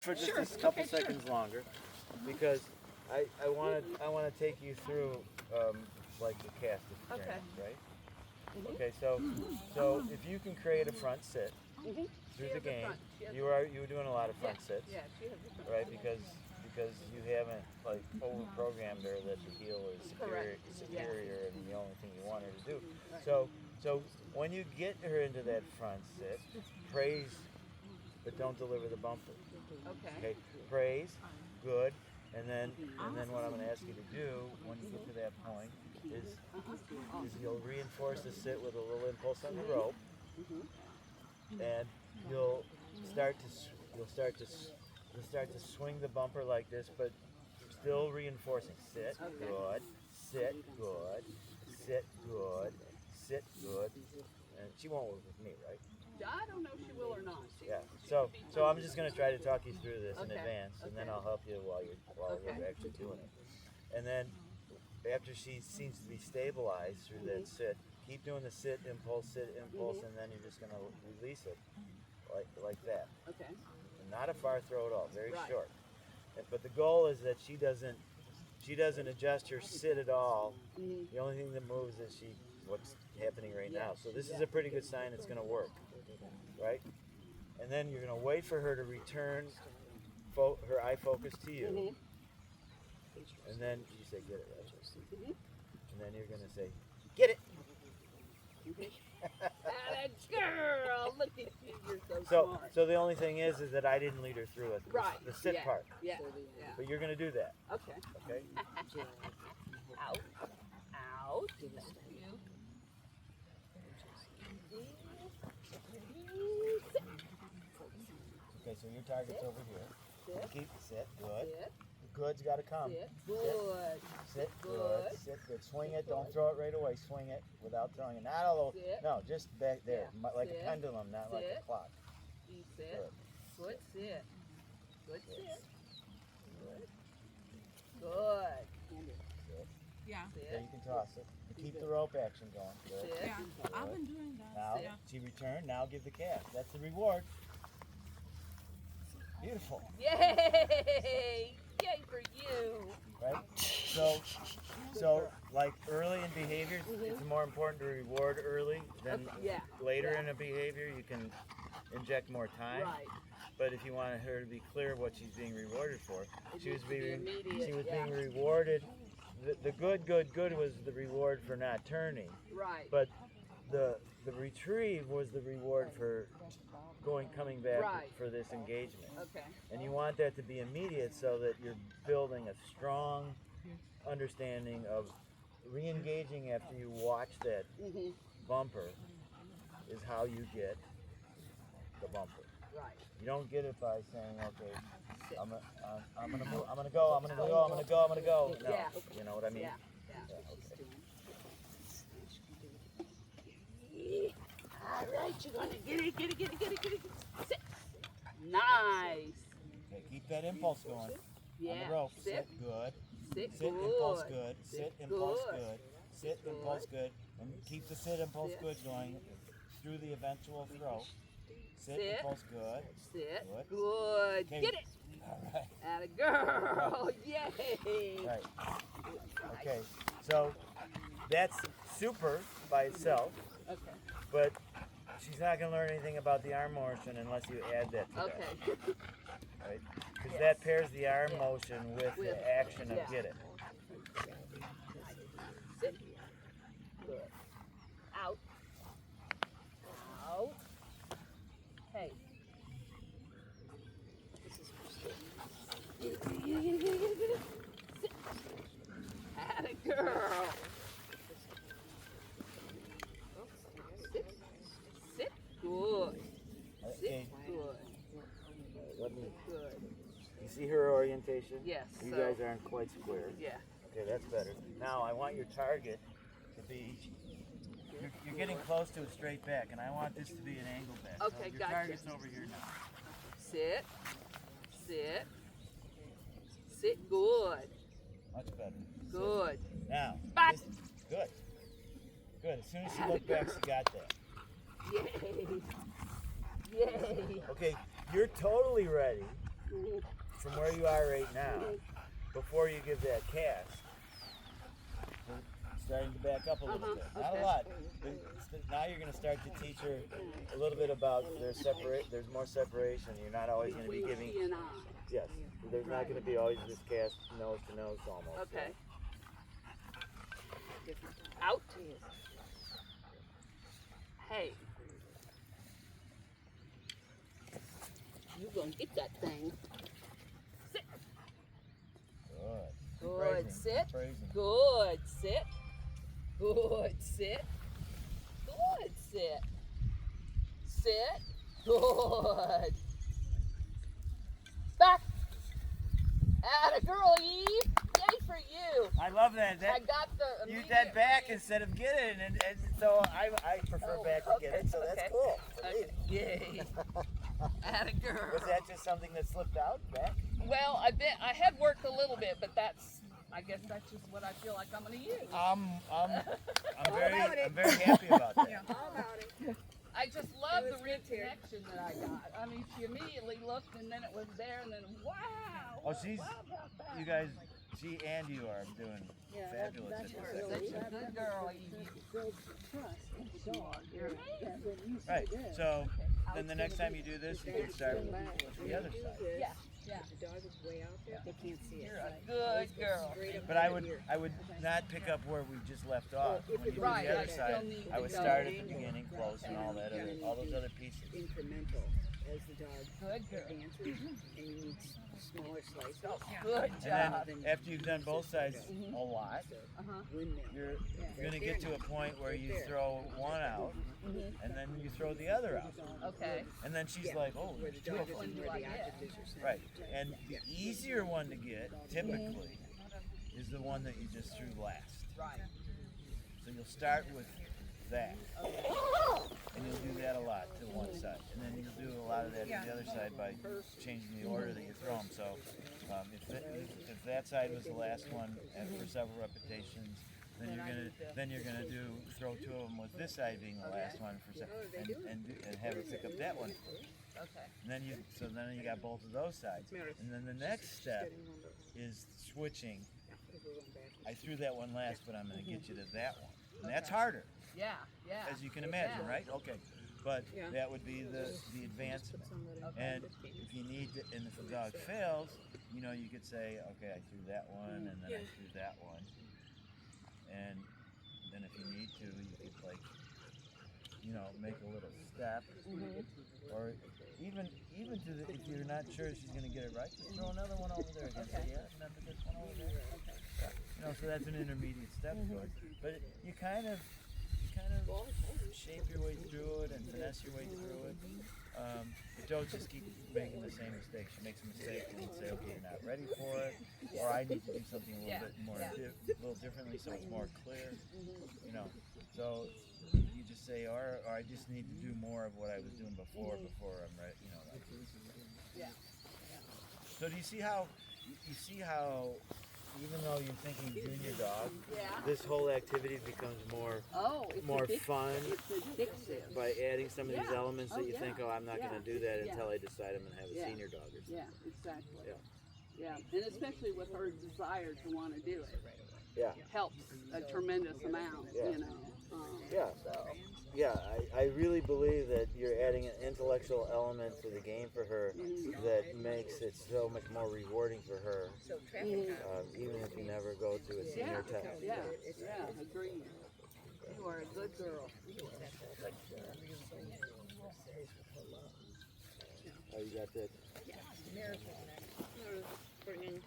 for just a couple seconds longer, because I want to take you through like the cast if you can, right? Okay, so if you can create a front sit through the game, you were doing a lot of front sits, right? Because you haven't like over-programmed her that the heel is superior and the only thing you want her to do. So when you get her into that front sit, praise, but don't deliver the bumper. Okay. Praise, good, and then what I'm going to ask you to do when you get to that point is you'll reinforce the sit with a little impulse on the rope, and you'll start to swing the bumper like this, but still reinforcing. Sit, good, sit, good, sit, good, sit, good, and she won't work with me, right? I don't know if she will or not. Yeah. So I'm just going to try to talk you through this in advance, and then I'll help you while you're actually doing it. And then after she seems to be stabilized through that sit, keep doing the sit, impulse, and then you're just going to release it like that. Okay. And not a far throw at all, very short. But the goal is that she doesn't adjust her sit at all. The only thing that moves is what's happening right now. So this is a pretty good sign it's going to work, right? And then you're going to wait for her to return her eye focus to you. And then you say, get it, right? And then you're going to say, get it. Girl, look at you, you're so smart. So the only thing is that I didn't lead her through it, the sit part. Yeah. But you're going to do that. Okay. Okay? Out. Out. Thank you. Okay, so your target's over here. Sit. Keep sit, good. Sit. The good's got to come. Sit. Good. Sit, good. Sit, good. Swing it. Don't throw it right away. Swing it without throwing it. Not all over. No, just back there, like a pendulum, not like a clock. You sit. Good sit. Good sit. Good. Sit. Yeah. There you can toss it. Keep the rope action going. Good. Sit. Yeah, I've been doing that. Now, she returned. Now give the cast. That's the reward. Beautiful. Yay! Yay for you! Right? So like early in behavior, it's more important to reward early than later in a behavior. You can inject more time. Right. But if you want her to be clear what she's being rewarded for, she was being immediate, rewarded. The good was the reward for not turning. Right. But the retrieve was the reward for coming back for this engagement. Okay. And you want that to be immediate so that you're building a strong understanding of re-engaging after you watch that bumper is how you get the bumper. Right. You don't get it by saying, okay, I'm gonna move, I'm gonna go. No, you know what I mean? Yeah. Okay. All right, you're gonna get it. Sit. Nice. Okay, keep that impulse going. Yeah. On the rope. Sit. Good. Sit. Sit, Good. impulse good. Sit, impulse Good. good. Sit, impulse good. And keep the sit, impulse good going through the eventual throw. Sit, impulse good. Sit. Good. Good. Get it. All right. Atta girl. Yay. Right. Okay. So that's super by itself, Okay. but she's not going to learn anything about the arm motion unless you add that to that. Okay. Right? Because that pairs the arm motion with the action of get it. Sit. Good. Out. Out. Hey. Get it. Sit. Atta girl. Sit. Sit. Good. Okay. Good. Let me. Good. You see her orientation? Yes. You guys aren't quite square. Yeah. Okay, that's better. Now I want your target to be. You're getting close to a straight back, and I want this to be an angle back. Okay, so your gotcha. target's over here now. Sit. Sit. Sit. Good. Much better. Good. Now. Back. Good. Good. As soon as she looked back, she got that. Yay. Yay. Okay, you're totally ready from where you are right now, before you give that cast, starting to back up a little bit. Not a lot. But now you're going to start to teach her a little bit about there's more separation. You're not always going to be giving. Yes. There's not going to be always this cast nose to nose almost. Okay. Out. Hey. You gonna get that thing. Sit. Good. Good. Sit. Praising. Good. Sit. Good. Sit. Good. Sit. Sit. Good. Back. Atta girl, Eve. Yay for you. I love that. I got the You immediate did back reaction. instead of get it, and so I prefer Oh, back to get it, so that's okay. cool. Okay. Yay. Atta girl. Was that just something that slipped out back? Well, I had worked a little bit, but I guess that's just what I feel like I'm gonna use. I'm very happy about that. All about it. I just love It the was good too. reconnection that I got. I mean, she immediately looked, and then it was there, and then wow. Oh, she's, you guys, she and you are doing fabulous at this. Such a good girl, Evie. You're amazing. Right. So then the next time you do this, you can start with the other side. Yeah, yeah. The dog is way out there. They can't see it. You're a good girl. But I would not pick up where we just left off. When you do Right, the I other still side, need I to would go start at the angle. beginning, close, and all that other, all those other pieces. Incremental as the dog Good girl. advances, and you need smaller slices. Good And job. then after you've done both sides a lot, Uh-huh. Windmill. you're going to get to a point where you throw one out, and then you throw the other out. Okay. And then she's like, oh, Where the two dog of is them. and where the object is. Or something. Right. And the easier one to get, typically, is the one that you just threw last. Right. So you'll start with that. And you'll do that a lot to one side. And then you'll do a lot of that to the other side by changing the order that you throw them. So if that side was the last one for several repetitions, then you're gonna throw two of them with this side being the last one for and have her pick up that one first. Okay. And then you got both of those sides. And then the next step is switching. I threw that one last, but I'm going to get you to that one. And that's harder, Yeah, yeah. as you can imagine, Yeah. right? Okay. But that would be the advancement. And if you need to, and if the dog fails, you know, you could say, okay, I threw that one, and then I threw that one. And then if you need to, you could, like, you know, make a little step. Or even to the, if you're not sure she's going to get it right, just throw another one over there again. Say, yeah, remember this one over there? Yeah. You know, so that's an intermediate step towards. But you kind of shape your way through it and finesse your way through it. But don't just keep making the same mistake. She makes a mistake and you say, okay, you're not ready for it, or I need to do something a little bit more, a little differently so it's more clear. You know, so you just say, or I just need to do more of what I was doing before I'm ready. You know. Like, Yeah. so do you see how even though you're thinking junior dog, this whole activity becomes more fun addictive. by adding some of these Yeah. elements that Oh, you yeah. think, oh, I'm not going to do that until I decide I'm going to have a Yeah. senior dog or something. Yeah, exactly. Yeah. Yeah, and especially with her desire to want to do it, Yeah. helps a tremendous amount. Yeah. You know. Yeah. So. Yeah, I really believe that you're adding an intellectual element to the game for her that makes it so much more rewarding for her, even if you never go to a senior test. Yeah, agreed. You are a good girl. Oh, you got that? Bringing